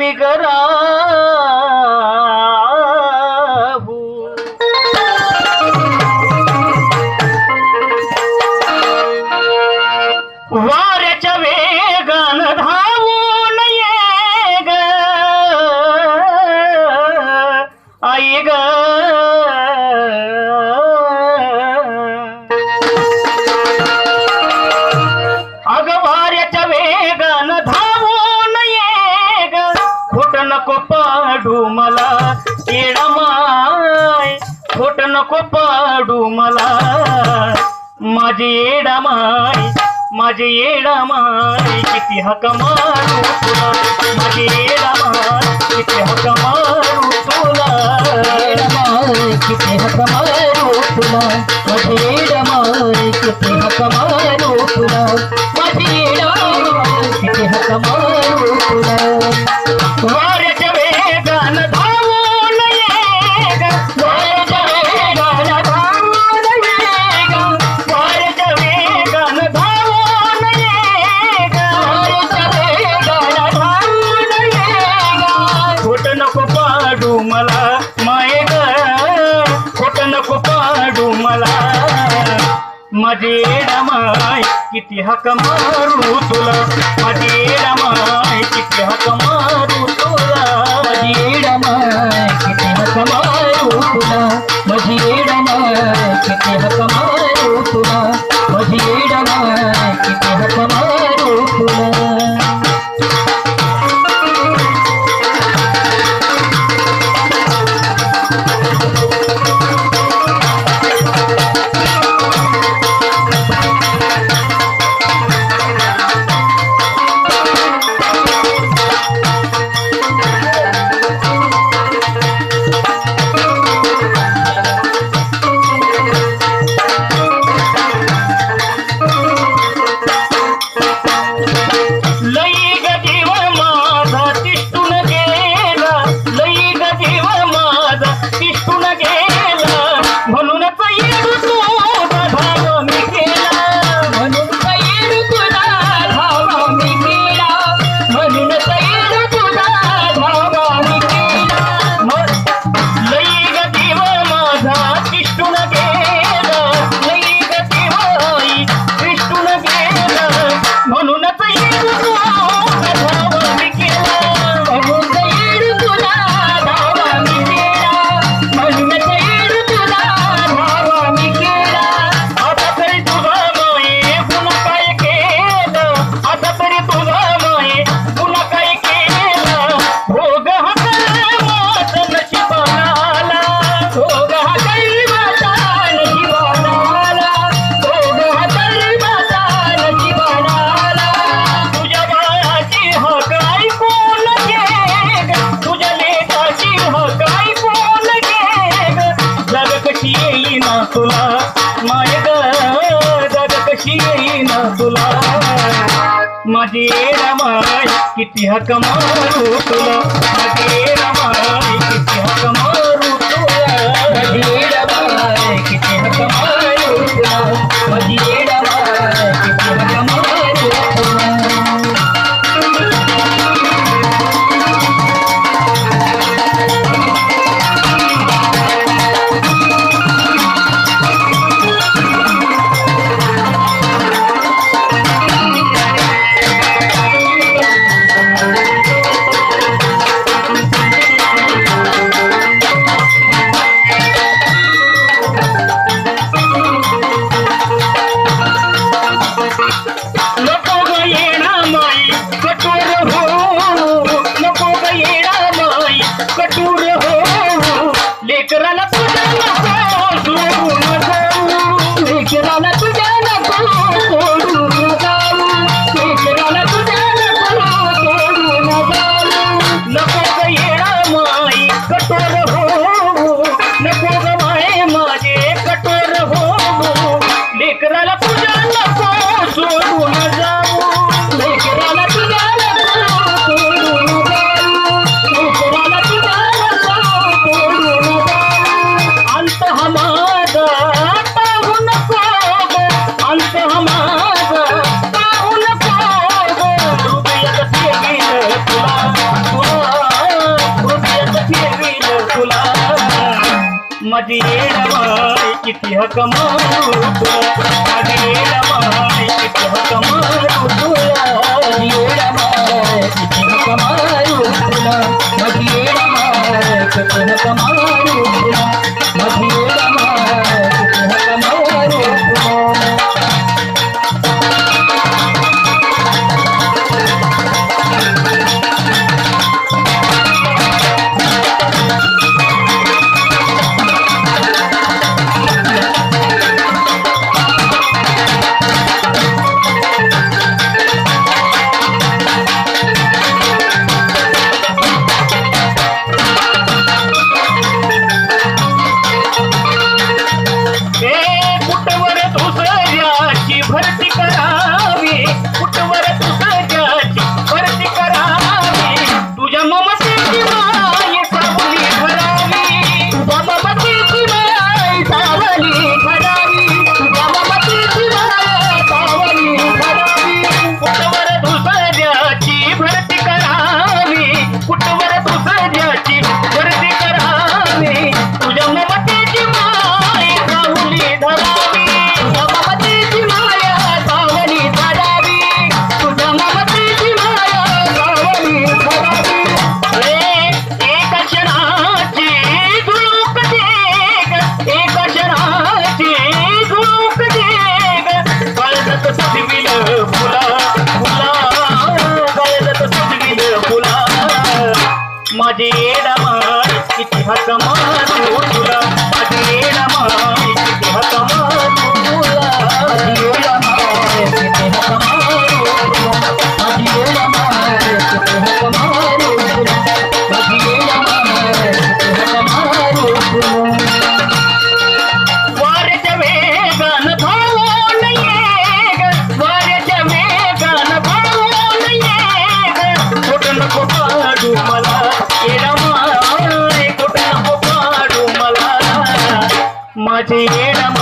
मी राहू वाऱ्याच्या वेगान धावून ये ग आई ग अग वाऱ्याच्या वेगान धावून ये ग खोट नको पाडू मला येडा माय खोट नको पाडू मला माझी येडा माय माझे येडा माय किती हक मारू तुला माझे येडा माय किती हक मारू तुला येडा माय किती हक मारू तुला माझे येडा माय किती हक मारू तुला माझे येडा माय किती हक मारू तुला वाऱ्याच्या वेगान धावून ये ग वाऱ्याच्या वेगान धावून ये ग वाऱ्याच्या वेगान खोट नको पाडू मला माये ग खोट नको पाडू मला माझे येडा माय किती हक मारू तुला माझे येडा माय किती हक मारू तुला माझे येडा माय किती हक मारू तुला माझे येडा माय किती हक मारू तुला माझे येडा माय किती हक मारू तुला तुला माय ग जग कशी येईना तुला माझी येडा माय किती हक मारू तुला माझी येडा माय किती हक मारू तुला माझी येडा माय किती हक मारू तुला माझी येडा माय किती हक मारू तुला माझी येडमाय किती हक मारू तुला, माझी येडमाय किती हक मारू तुला, येडमाय किती हक मारू तुला, माझी येडमाय किती हक मारू तुला, माझी येडमाय किती हक मारू तुला. भरती करावी कुठवर तुझ्याची भरती करावी, तुझ्या ममतेची माय सावली भरावी, तुझ्या ममतेची माय सावली भरावी, तुझ्या ममतेची माय सावली भरावी. कुठवर तुझ्याची भरती करावी, कुठवर तुझ्याची भरती करावी, तुझ्या ममतेची माय सावली धरावी, तुझ्या ममतेची माय सावली भरावी, तुझ्या ममतेची माय सावली भरावी. एका क्षणाची झुळूक दे ग, एका क्षणाची झुळूक दे ग, गळदत सजविल फुला फुला, गळदत सजविल फुला, माझी येडमाय किती हक मारू तुला, माझी येडमाय किती हक मारू तुला, माझी येडमाय किती हक मारू तुला, माझी येडमाय किती हक मारू तुला, माझी येडमाय किती हक मारू तुला. वाऱ्याच्या वेगानं धावून ये ग, वाऱ्याच्या वेगानं धावून ये ग, कुठं नको पाडू मला येडमाय, कुठं नको पाडू मला, माझी येडमाय